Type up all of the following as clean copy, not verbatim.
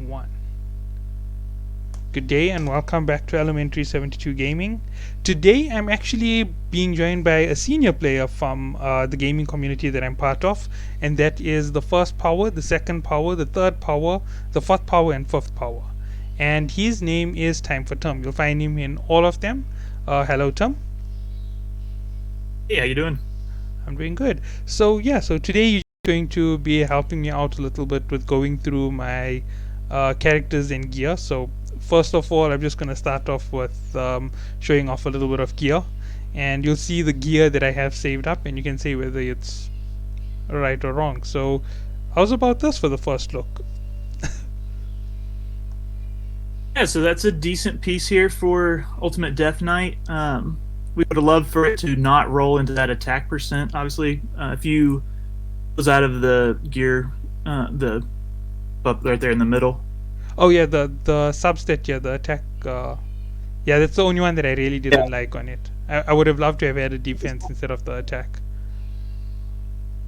1. Good day and welcome back to Elementary 72 Gaming. Today I'm actually being joined by a senior player from the gaming community that I'm part of, and that is the first power, the second power, the third power, the fourth power, and fifth power. And his name is Timefortim. You'll find him in all of them. Hello, Tim. Hey, how you doing? I'm doing good. So today you're going to be helping me out a little bit with going through my characters and gear. So first of all, I'm just going to start off with showing off a little bit of gear, and you'll see the gear that I have saved up, and you can say whether it's right or wrong. So how's about this for the first look? Yeah, so that's a decent piece here for Ultimate Death Knight. We would have loved for it to not roll into that attack percent. Obviously, if you was out of the gear, the up right there in the middle. Oh yeah, the substat, yeah, the attack. Yeah, that's the only one that I really didn't like on it. I would have loved to have had a defense instead of the attack.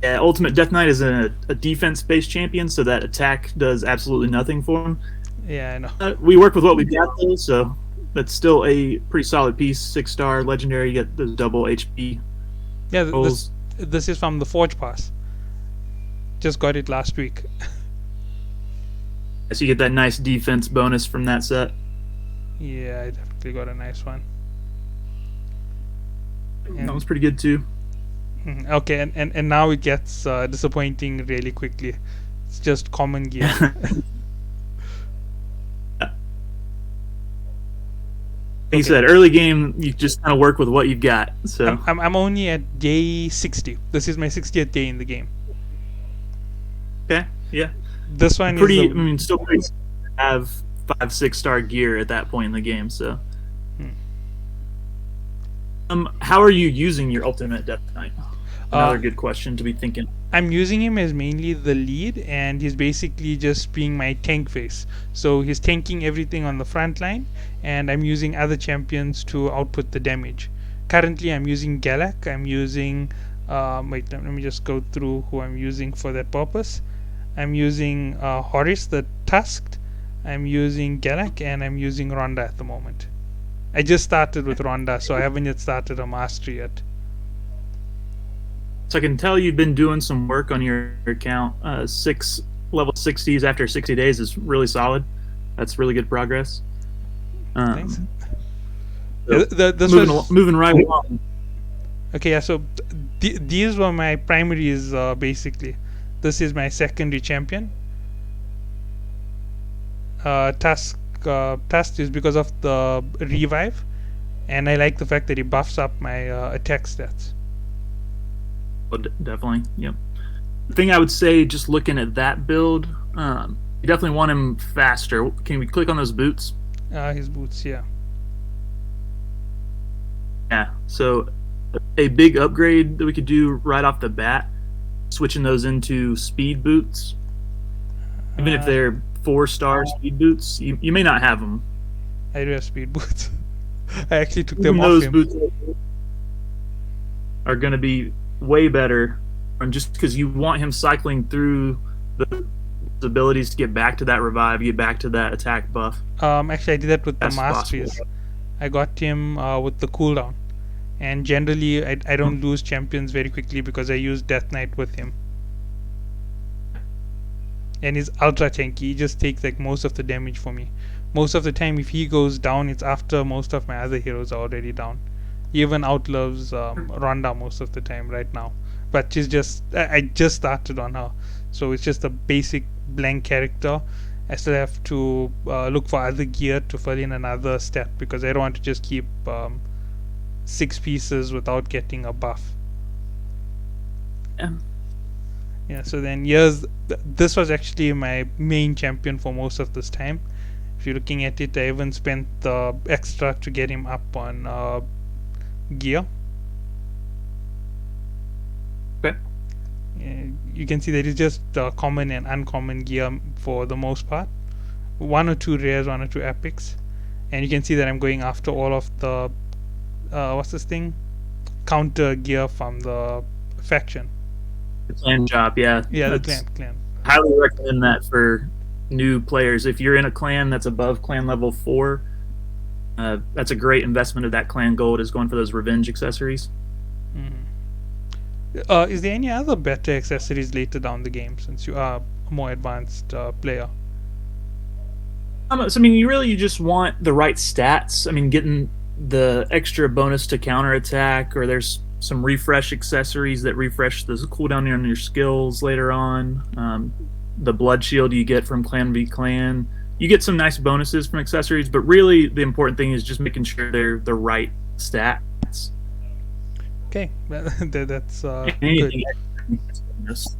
Yeah, Ultimate Death Knight is a defense-based champion, so that attack does absolutely nothing for him. Yeah, I know. We work with what we got though, so that's still a pretty solid piece. 6-star legendary. You get the double HP. Yeah, rolls. this is from the Forge Pass. Just got it last week. So you get that nice defense bonus from that set. Yeah, I definitely got a nice one. That was pretty good too. Okay, and now it gets disappointing really quickly. It's just common gear. Like you said, early game, you just kind of work with what you've got. So I'm only at day 60. This is my 60th day in the game. okay, yeah. This one Pretty. is I mean, still pretty to have 5-6-star gear at that point in the game. So, how are you using your Ultimate Death Knight? Another good question to be thinking. I'm using him as mainly the lead, and he's basically just being my tank face. So he's tanking everything on the front line, and I'm using other champions to output the damage. Currently, I'm using Galak. I'm using. Wait, let me just go through who I'm using for that purpose. I'm using Horus the Tusked. I'm using Galak, and I'm using Rhonda at the moment. I just started with Rhonda, so I haven't yet started a mastery yet. So I can tell you've been doing some work on your account. 6 level 60s after 60 days is really solid. That's really good progress. Thanks. So moving right along. Okay, yeah. So these were my primaries basically. This is my secondary champion. Tusk is because of the revive, and I like the fact that he buffs up my attack stats. Oh, definitely, yep. The thing I would say, just looking at that build, you definitely want him faster. Can we click on those boots? His boots, yeah. Yeah, so a big upgrade that we could do right off the bat, switching those into speed boots. Even if they're 4-star speed boots, you may not have them. I do have speed boots. I actually took them off those him. Boots are going to be way better, and just because you want him cycling through the abilities to get back to that revive, get back to that attack buff. Actually, I did that with the masteries. I got him with the cooldown, and generally I don't lose champions very quickly because I use Death Knight with him. And he's ultra tanky. He just takes like most of the damage for me. Most of the time, if he goes down, it's after most of my other heroes are already down. He even outlives Rhonda most of the time right now. But she's just I just started on her, so it's just a basic blank character. I still have to look for other gear to fill in another stat because I don't want to just keep 6 pieces without getting a buff. Yeah, so then this was actually my main champion for most of this time. If you're looking at it, I even spent the extra to get him up on gear. Okay. You can see that it's just common and uncommon gear for the most part. 1 or 2 rares, 1 or 2 epics. And you can see that I'm going after all of the what's this thing? Counter gear from the faction. The clan job, yeah. Yeah, the clan. Highly recommend that for new players. If you're in a clan that's above clan level 4, that's a great investment of that clan gold, is going for those revenge accessories. Is there any other better accessories later down the game since you are a more advanced player? So, I mean, you just want the right stats. I mean, getting the extra bonus to counterattack, or there's some refresh accessories that refresh the cooldown on your skills later on. The blood shield you get from Clan v Clan. You get some nice bonuses from accessories, but really the important thing is just making sure they're the right stats. Okay, that's good. Anything extra.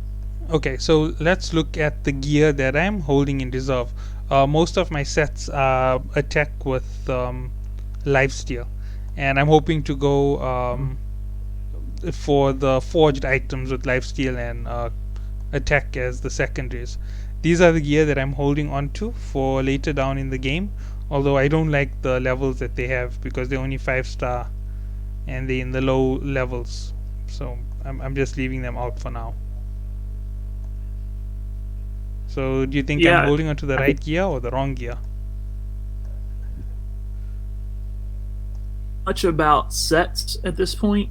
Okay, so let's look at the gear that I'm holding in reserve. Most of my sets are attack with lifesteal, and I'm hoping to go for the forged items with lifesteal and attack as the secondaries. These are the gear that I'm holding on to for later down in the game. Although I don't like the levels that they have because they're only 5-star and they're in the low levels. So I'm just leaving them out for now. So do you think I'm holding onto the right gear or the wrong gear? Much about sets at this point,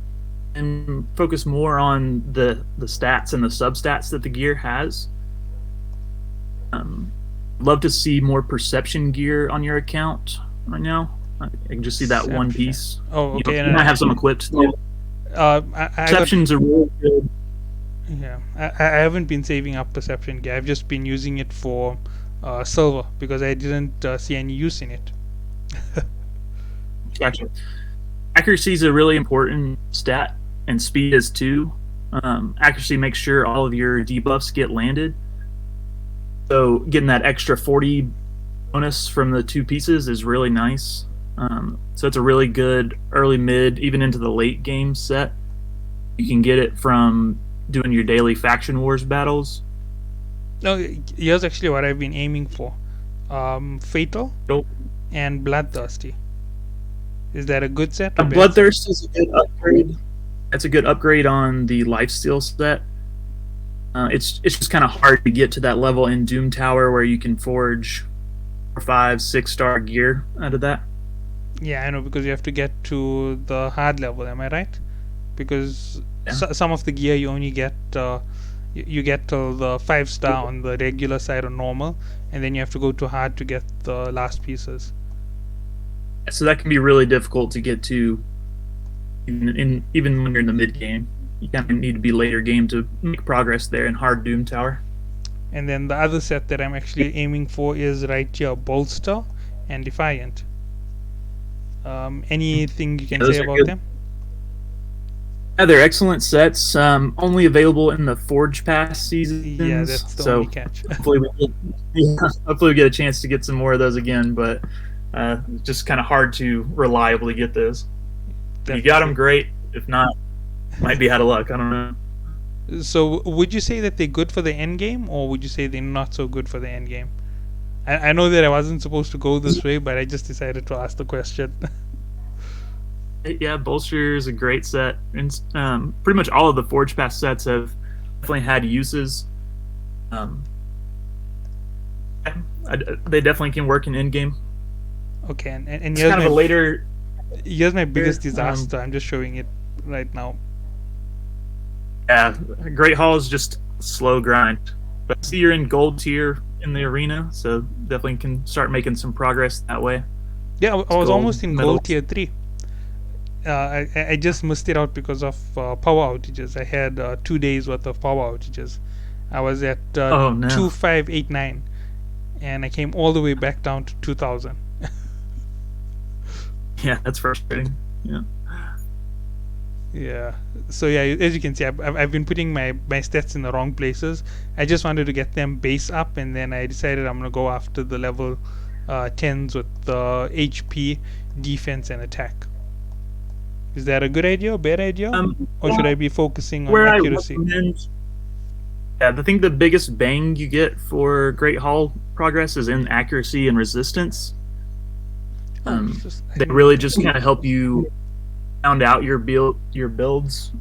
and focus more on the stats and the substats that the gear has. Love to see more perception gear on your account right now. I can just see that one piece. Oh, okay. You might have some equipped. Perceptions are really good. Yeah, I haven't been saving up perception gear. I've just been using it for silver because I didn't see any use in it. Gotcha. Accuracy is a really important stat, and speed is too. Accuracy makes sure all of your debuffs get landed. So getting that extra 40 bonus from the 2 pieces is really nice. So it's a really good early, mid, even into the late game set. You can get it from doing your daily faction wars battles. No, here's actually what I've been aiming for: Fatal and Bloodthirsty. Is that a good set? Bloodthirst is a good upgrade. That's a good upgrade on the lifesteal set. It's just kind of hard to get to that level in Doom Tower where you can forge 4, 5, 6-star gear out of that. Yeah, I know, because you have to get to the hard level. Am I right? Because some of the gear you only get you get till the 5-star on the regular side or normal, and then you have to go to hard to get the last pieces. So that can be really difficult to get to, even when you're in the mid game. You kind of need to be later game to make progress there in hard Doom Tower. And then the other set that I'm actually aiming for is right here: Bolster and Defiant. Anything you can say about them? Yeah, they're excellent sets. Only available in the Forge Pass seasons. Yeah, that's the only catch. hopefully we get a chance to get some more of those again, but it's just kind of hard to reliably get those. If you got them, great. If not, might be out of luck. I don't know. So would you say that they're good for the end game, or would you say they're not so good for the end game? I know that I wasn't supposed to go this way, but I just decided to ask the question. Yeah, Bolster is a great set. And pretty much all of the Forge Pass sets have definitely had uses. They definitely can work in endgame. Okay, and it's kind of a later... Here's my biggest disaster. I'm just showing it right now. Yeah, Great Hall is just slow grind. But I see you're in gold tier in the arena, so definitely can start making some progress that way. Yeah, I was almost in gold tier 3. I just missed it out because of power outages. I had 2 days worth of power outages. I was at 2589, and I came all the way back down to 2000. Yeah, that's frustrating. Yeah. Yeah. So yeah, as you can see, I've been putting my stats in the wrong places. I just wanted to get them base up, and then I decided I'm gonna go after the level 10s with the HP, defense, and attack. Is that a good idea, or bad idea, or should I be focusing on accuracy? I think the biggest bang you get for Great Hall progress is in accuracy and resistance. They really just kind of help you round out your builds.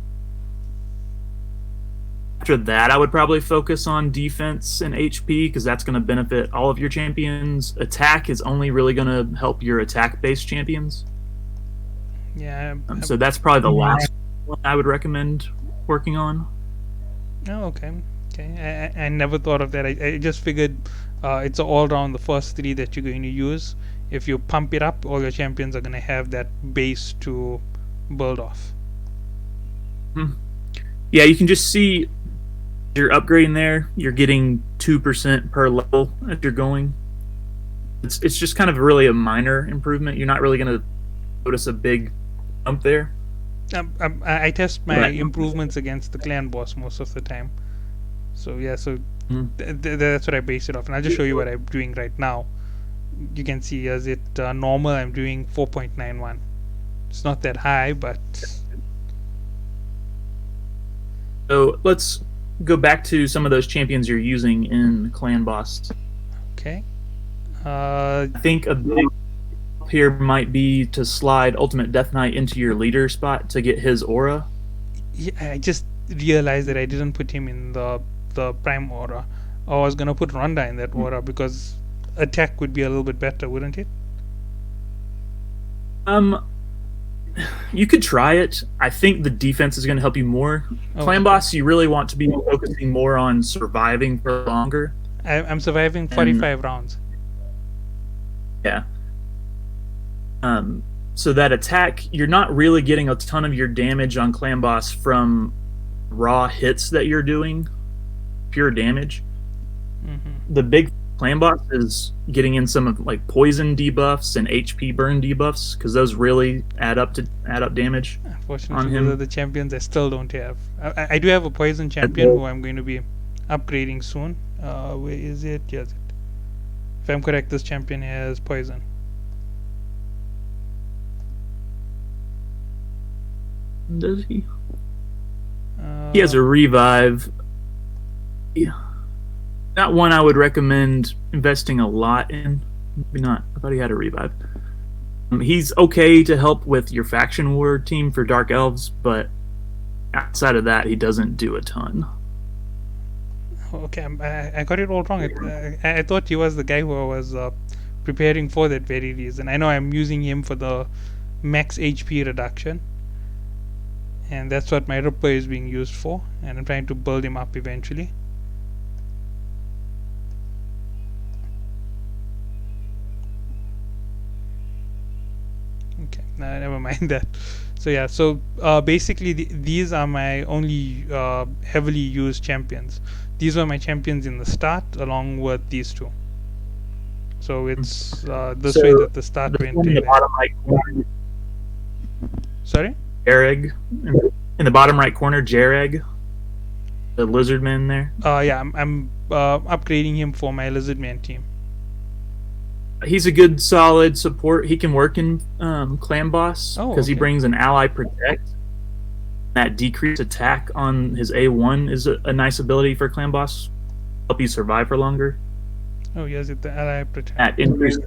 after that, I would probably focus on defense and HP because that's going to benefit all of your champions. Attack is only really going to help your attack-based champions. Yeah. So that's probably the last one I would recommend working on. Oh, okay. Okay. I never thought of that. I just figured it's all around the first three that you're going to use. If you pump it up, all your champions are going to have that base to build off. Yeah, you can just see you're upgrading there. You're getting 2% per level as you're going. It's just kind of really a minor improvement. You're not really going to notice a big jump there. I test my Right. improvements against the clan boss most of the time. So yeah, Mhm. that's what I base it off. And I'll just show you what I'm doing right now. You can see as it normal, I'm doing 4.91. It's not that high, but So let's go back to some of those champions you're using in Clan Boss. okay. I think a big help here might be to slide Ultimate Death Knight into your leader spot to get his aura. Yeah, I just realized that I didn't put him in the prime aura. I was gonna put Ronda in that aura because attack would be a little bit better, wouldn't it? You could try it. I think the defense is going to help you more. Oh, Clan okay. Boss, you really want to be focusing more on surviving for longer. I'm surviving 45 rounds. Yeah. So that attack, you're not really getting a ton of your damage on Clan Boss from raw hits that you're doing, pure damage. The big Clan Boss is getting in some of like poison debuffs and HP burn debuffs because those really add up damage. Unfortunately, on those him. are the champions I still don't have. I do have a poison champion who I'm going to be upgrading soon. Where is it? Yes. If I'm correct, this champion has poison. Does he? He has a revive. Yeah. Not one I would recommend investing a lot in. Maybe not. I thought he had a revive. He's okay to help with your faction war team for Dark Elves, but outside of that, he doesn't do a ton. Okay, I got it all wrong. I thought he was the guy who was preparing for that very reason. I know I'm using him for the max HP reduction, and that's what my Ripper is being used for, and I'm trying to build him up eventually. Okay, never mind that. So yeah, so basically these are my only heavily used champions. These were my champions in the start, along with these two. So it's this way that the start The went. one in the bottom right corner, Sorry? Jareg. In the bottom right corner, Jareg, the lizard man there. Yeah, I'm upgrading him for my Lizardman team. He's a good, solid support. He can work in Clan Boss Oh, because he okay. brings an ally protect. That decreased attack on his A1 is a nice ability for Clan Boss. Help you survive for longer. Oh, yes, it's the ally protect. That increased.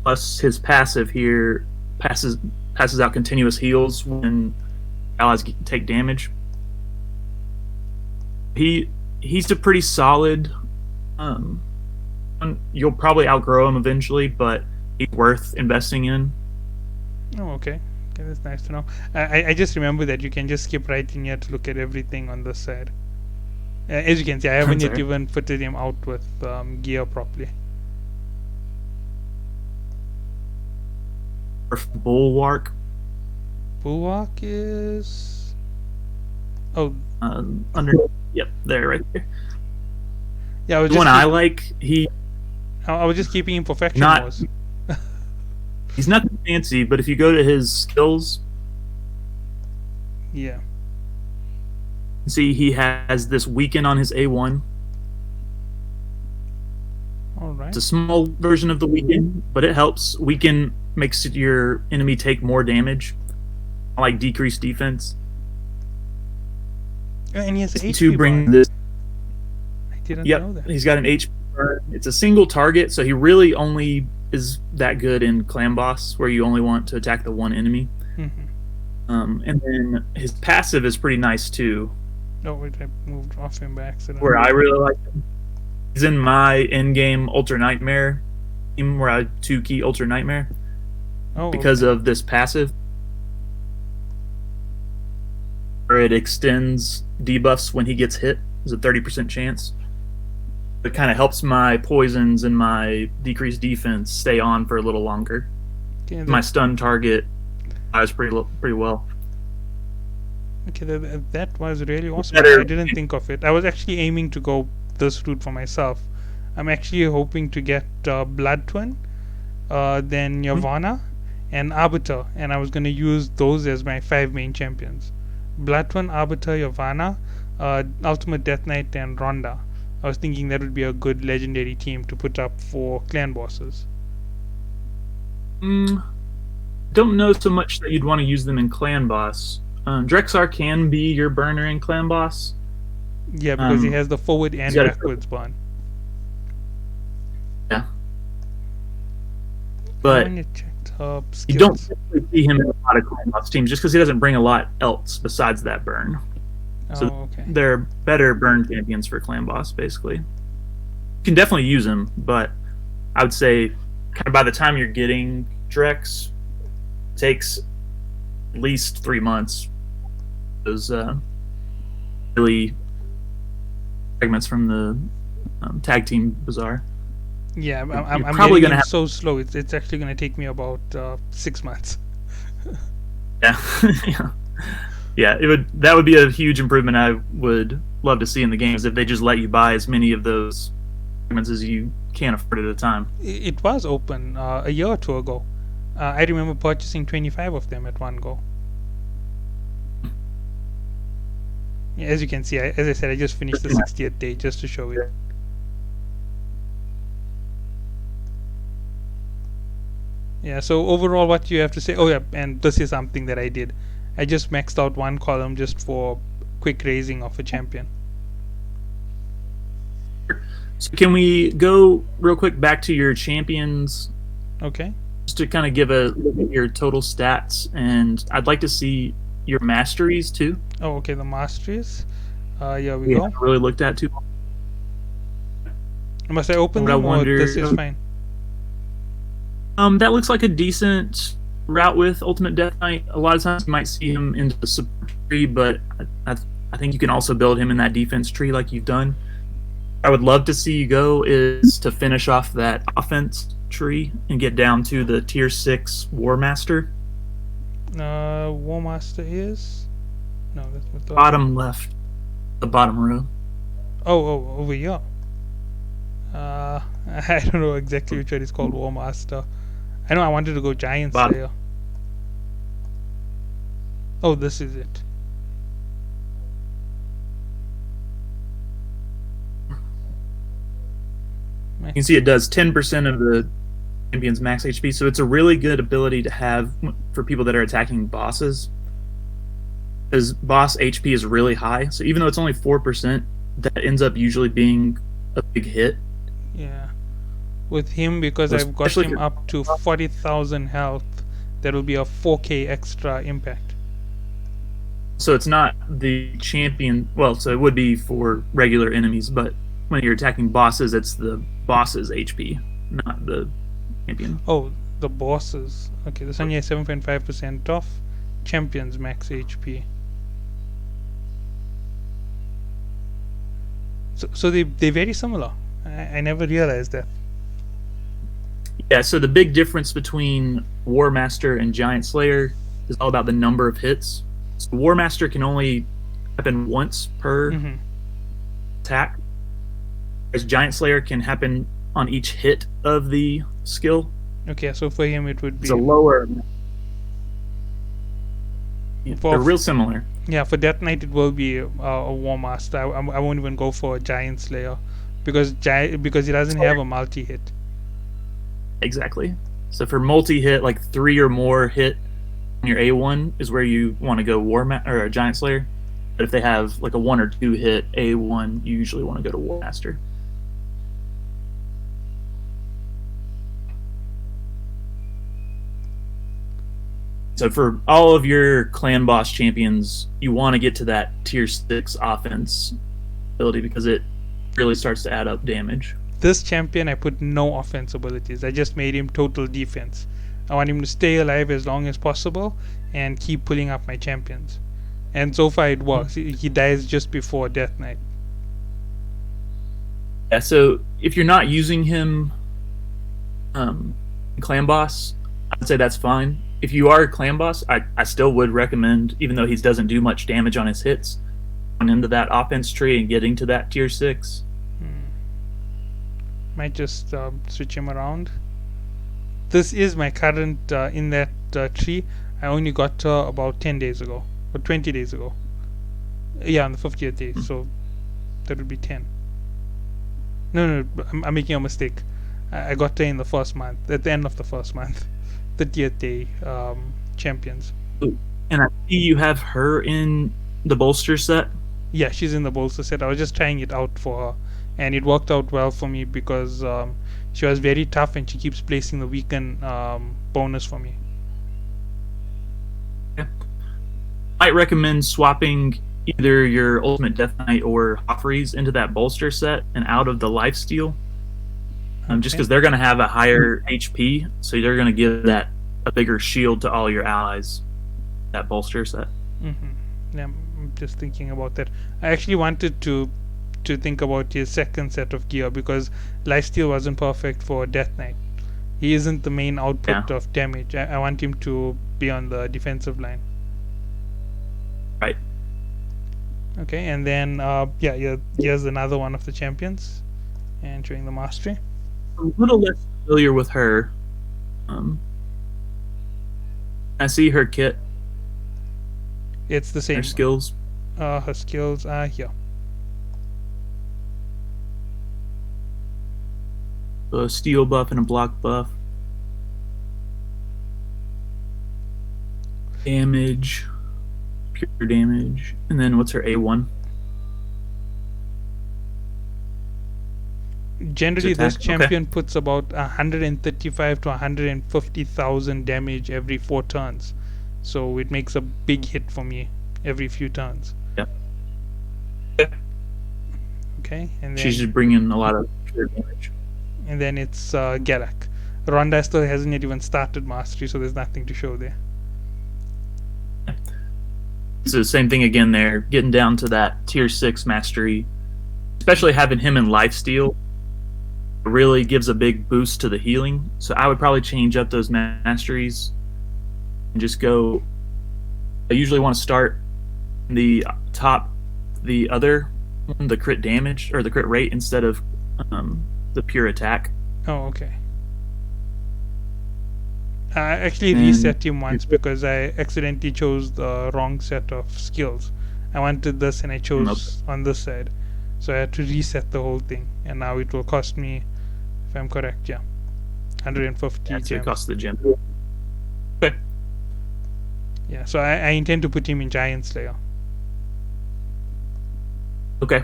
Plus, his passive here passes out continuous heals when allies take damage. He's a pretty solid. You'll probably outgrow him eventually, but he's worth investing in. Oh, okay. Okay, that's nice to know. I just remember that you can just skip right in here to look at everything on this side. As you can see, I haven't yet Sorry. even fitted him out with gear properly. Bulwark. Bulwark is... Oh, Under. Yep, there, right there. yeah, I was The just one I like. I was just keeping him for faction Not- wars. He's not fancy, but if you go to his skills, Yeah. see he has this weaken on his A1. Alright. It's a small version of the weaken, but it helps. Weaken makes your enemy take more damage, like decreased defense. And he has an To HP bring bar. this, I didn't yep, know that. he's got an HP burn. It's a single target, so he really only is that good in Clan Boss, where you only want to attack the one enemy. Mhm. And then his passive is pretty nice too. Oh wait, I moved off him by accident. where I really like him. He's in my in-game Ultra Nightmare team where I 2-key Ultra Nightmare Oh, because okay. of this passive where it extends debuffs when he gets hit. There's a 30% chance. It kind of helps my poisons and my decreased defense stay on for a little longer. Okay, My stun target is pretty well. okay, that was really awesome. I Better. didn't think of it. I was actually aiming to go this route for myself. I'm actually hoping to get Blood Twin, then Yavanna, and Arbiter, and I was going to use those as my 5 main champions. Blood Twin, Arbiter, Yavanna, Ultimate Death Knight, and Ronda. I was thinking that would be a good legendary team to put up for clan bosses. Don't know so much that you'd want to use them in clan boss. Drexar can be your burner in clan boss. Yeah, because he has the forward and got a- backwards burn. Yeah, I but want to check you don't skills. typically see him in a lot of clan boss teams just because he doesn't bring a lot else besides that burn. So Oh, okay. they're better burn champions for clan boss, basically. You can definitely use them, but I would say kind of by the time you're getting Drex, it takes at least 3 months. Those really segments from the tag team bazaar. Yeah, You're I'm probably getting gonna him have so slow. It's actually going to take me about 6 months. yeah. Yeah. Yeah, that would be a huge improvement I would love to see in the games if they just let you buy as many of those segments as you can afford at a time. It was open a year or two ago. I remember purchasing 25 of them at one go. Yeah, as you can see, as I said, I just finished the 60th day just to show it. Yeah, so overall, what you have to say? Oh, yeah, and this is something that I did. I just maxed out one column just for quick raising of a champion. So can we go real quick back to your champions Okay. just to kind of give a look at your total stats, and I'd like to see your masteries too. Oh, okay. The masteries. Here we We go. haven't really looked at too. Must I open What I them or wonder- this is fine? That looks like a decent route with Ultimate Death Knight. A lot of times you might see him into the support tree, but I think you can also build him in that defense tree like you've done. I would love to see you go is to finish off that offense tree and get down to the tier 6 War Master. War Master is no, that's what the Bottom left, the bottom row. Oh, over here. I don't know exactly which one is called War Master. I know I wanted to go Giant Bottom. Slayer. Oh, this is it. You can see it does 10% of the champion's max HP, so it's a really good ability to have for people that are attacking bosses. Because boss HP is really high, so even though it's only 4%, that ends up usually being a big hit. Yeah. With him, because I've got Especially him up to 40,000 health, there will be a 4k extra impact. So it's not the champion. Well, so it would be for regular enemies, but when you're attacking bosses, it's the boss's HP, not the champion. Oh, the bosses. Okay, this only has 7.5% off. Champions max HP. So they're very similar. I never realized that. Yeah, so the big difference between War Master and Giant Slayer is all about the number of hits. So War Master can only happen once per attack, whereas Giant Slayer can happen on each hit of the skill. Okay, so for him it would be It's a lower. For- They're real similar. Yeah, for Death Knight it will be a War Master. I won't even go for a Giant Slayer because he doesn't have a multi hit. Exactly. So for multi-hit, like 3 or more hit on your A1 is where you want to go or a Giant Slayer. But if they have like a 1 or 2 hit A1, you usually want to go to War Master. So for all of your clan boss champions, you want to get to that tier 6 offense ability because it really starts to add up damage. This champion, I put no offense abilities. I just made him total defense. I want him to stay alive as long as possible and keep pulling up my champions. And so far it works. He dies just before Death Knight. Yeah, so if you're not using him clan boss, I'd say that's fine. If you are a clan boss, I still would recommend, even though he doesn't do much damage on his hits, going into that offense tree and getting to that tier 6. Might just switch him around. This is my current in that tree. I only got about 10 days ago, or 20 days ago. Yeah, on the 50th day, so that would be 10. No, I'm making a mistake. I got her in the first month, at the end of the first month. 30th day champions. And I see you have her in the bolster set. Yeah, she's in the bolster set. I was just trying it out for her, and it worked out well for me because she was very tough and she keeps placing the weaken bonus for me. Yeah. I'd recommend swapping either your Ultimate Death Knight or Joffrey's into that bolster set and out of the lifesteal. Just because they're going to have a higher HP, so they're going to give that a bigger shield to all your allies. That bolster set. Yeah, I'm just thinking about that. I actually wanted to think about his second set of gear because lifesteal wasn't perfect for Death Knight. He isn't the main output of damage. I want him to be on the defensive line. Right. Okay, and then here's another one of the champions, and showing the mastery. A little less familiar with her. I see her kit. It's the same. Her skills. Her skills are here. A steel buff and a block buff. Damage. Pure damage. And then what's her A1? Generally, this champion puts about 135 to 150,000 damage every 4 turns. So it makes a big hit for me every few turns. Yep. Okay, and then she's just bringing a lot of pure damage. And then it's Garak. Ronda still hasn't yet even started mastery, so there's nothing to show there. So the same thing again there, getting down to that tier 6 mastery, especially having him in lifesteal really gives a big boost to the healing. So I would probably change up those masteries and just go. I usually want to start the top, the other one, the crit damage or the crit rate instead of the pure attack. Oh, okay. I actually reset him once because I accidentally chose the wrong set of skills. I wanted this and I chose on this side. So I had to reset the whole thing. And now it will cost me, if I'm correct, 150 That's gems. it cost the gem. Okay. Yeah, so I intend to put him in Giant Slayer. Okay.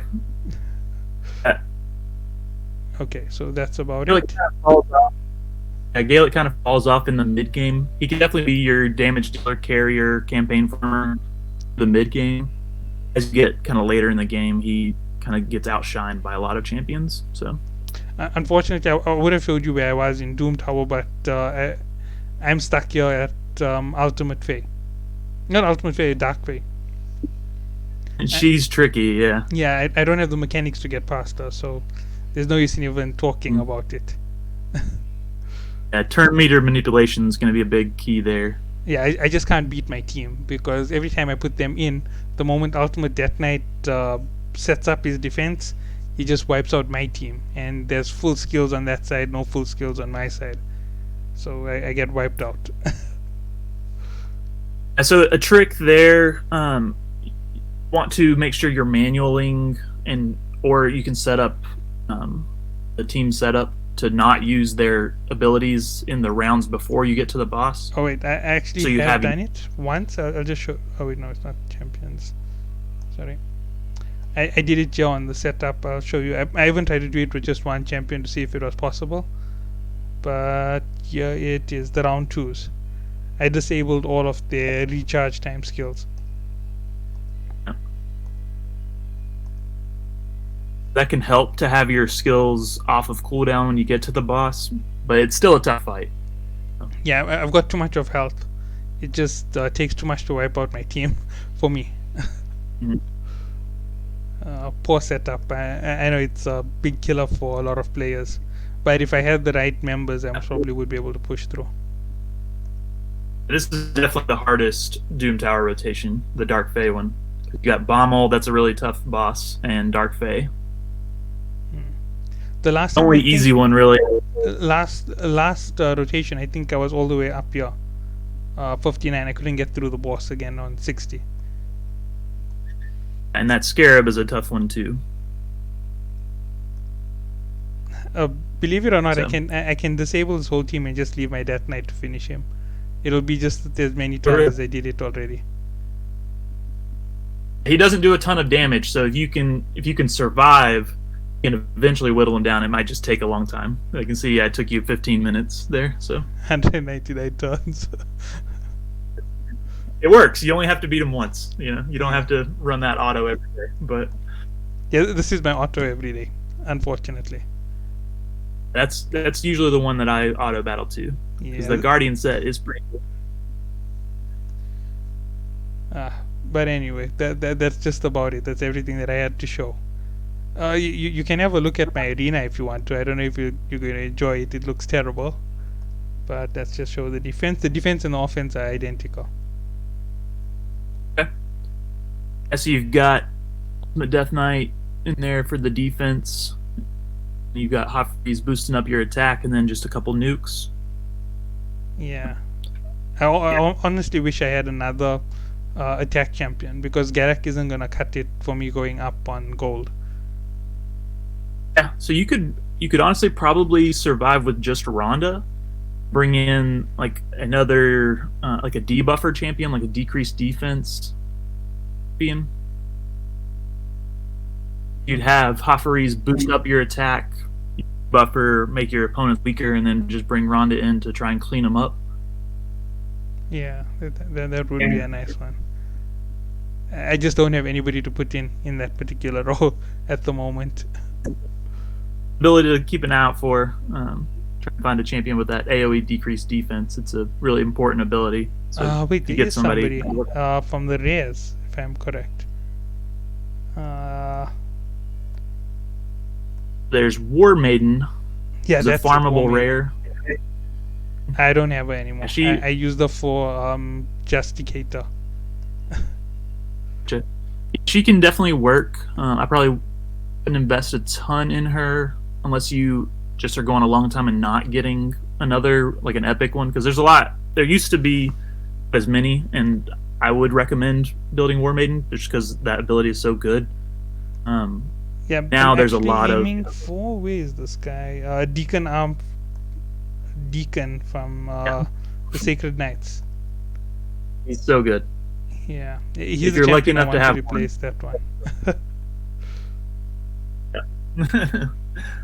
Okay, so that's about Gaelic it. kind of falls off. Yeah, Gaelic kind of falls off in the mid game. He can definitely be your damage dealer, carrier, campaign farmer, the mid game. As you get kind of later in the game, he kind of gets outshined by a lot of champions. So, unfortunately, I would have showed you where I was in Doom Tower, but I'm stuck here at Ultimate Fae. Not Ultimate Fae, Dark Fae. And she's tricky, yeah. Yeah, I don't have the mechanics to get past her, so there's no use in even talking about it. Yeah, turn meter manipulation is going to be a big key there. Yeah, I just can't beat my team because every time I put them in, the moment Ultimate Death Knight sets up his defense, he just wipes out my team. And there's full skills on that side, no full skills on my side. So I get wiped out. So a trick there, want to make sure you're manualing, or you can set up the team setup to not use their abilities in the rounds before you get to the boss. Oh wait, I actually have done it once. I'll just show. Oh wait, no, it's not champions. Sorry. I did it here on the setup. I'll show you. I even tried to do it with just one champion to see if it was possible. But here it is, the round 2s. I disabled all of their recharge time skills. That can help to have your skills off of cooldown when you get to the boss, but it's still a tough fight. Yeah, I've got too much of health. It just takes too much to wipe out my team for me. Mhm. Poor setup. I know it's a big killer for a lot of players, but if I had the right members, I probably would be able to push through. This is definitely the hardest Doom Tower rotation, the Dark Fae one. You got Bommel, that's a really tough boss, and Dark Fae. The last The time only I think, easy one, really. last rotation, I think I was all the way up here. 59. I couldn't get through the boss again on 60. And that Scarab is a tough one, too. Believe it or not, So- I can disable his whole team and just leave my Death Knight to finish him. It'll be just as many turns as I did it already. He doesn't do a ton of damage, so if you can survive, you can eventually whittle him down. It might just take a long time. I can see it took you 15 minutes there, so 199 turns. it works. You only have to beat him once. You don't have to run that auto every day. But Yeah, this is my auto every day, unfortunately. that's usually the one that I auto battle to, because Yeah. the Guardian set is pretty cool. But anyway, that's just about it. That's everything that I had to show. You can have a look at my arena if you want to. I don't know if you're going to enjoy it. It looks terrible. But that's just show the defense. The defense and the offense are identical. So you've got the Death Knight in there for the defense. You've got Hoffies boosting up your attack, and then just a couple nukes. Yeah. I honestly wish I had another attack champion, because Garak isn't going to cut it for me going up on gold. Yeah, so you could honestly probably survive with just Rhonda. Bring in like another like a debuffer champion, like a decreased defense champion. You'd have Hofferes boost up your attack, buffer, make your opponents weaker, and then just bring Rhonda in to try and clean them up. Yeah, that would be a nice one. I just don't have anybody to put in that particular role at the moment. Ability to keep an eye out for. Try to find a champion with that AoE decreased defense. It's a really important ability. So Wait, you there get is somebody. somebody from the rares, if I'm correct. There's War Maiden. Yeah, It's a that's it, farmable War Maiden. rare. I don't have her anymore. She- I use her for Justicator. She can definitely work. I probably wouldn't invest a ton in her unless you just are going a long time and not getting another, like an epic one, because there's a lot. There used to be as many, and I would recommend building War Maiden just because that ability is so good. Yeah. Now I'm there's a actually lot of- aiming for, where is this guy? Deacon from the Sacred Knights. He's so good. Yeah, he's If the you're lucky champion I enough to want have replace that one.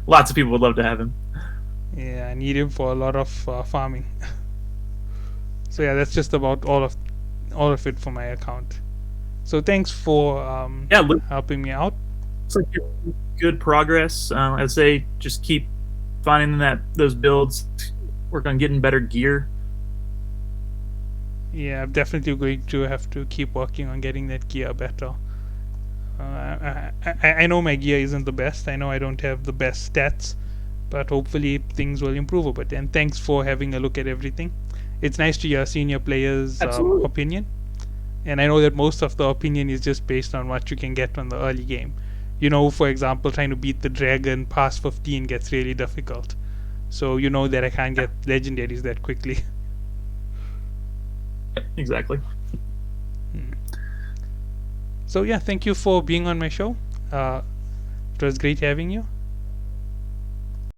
Lots of people would love to have him. Yeah, I need him for a lot of farming. So yeah, that's just about all of it for my account. So thanks for Yeah, looks helping me out. like you're making good progress. I'd say just keep finding those builds. Work on getting better gear. Yeah, I'm definitely going to have to keep working on getting that gear better. I know my gear isn't the best. I know I don't have the best stats, but hopefully things will improve a bit. And thanks for having a look at everything. It's nice to hear senior players' Absolutely. opinion. And I know that most of the opinion is just based on what you can get on the early game. You know, for example, trying to beat the dragon past 15 gets really difficult. So you know that I can't get legendaries that quickly. Exactly. So yeah, thank you for being on my show. It was great having you,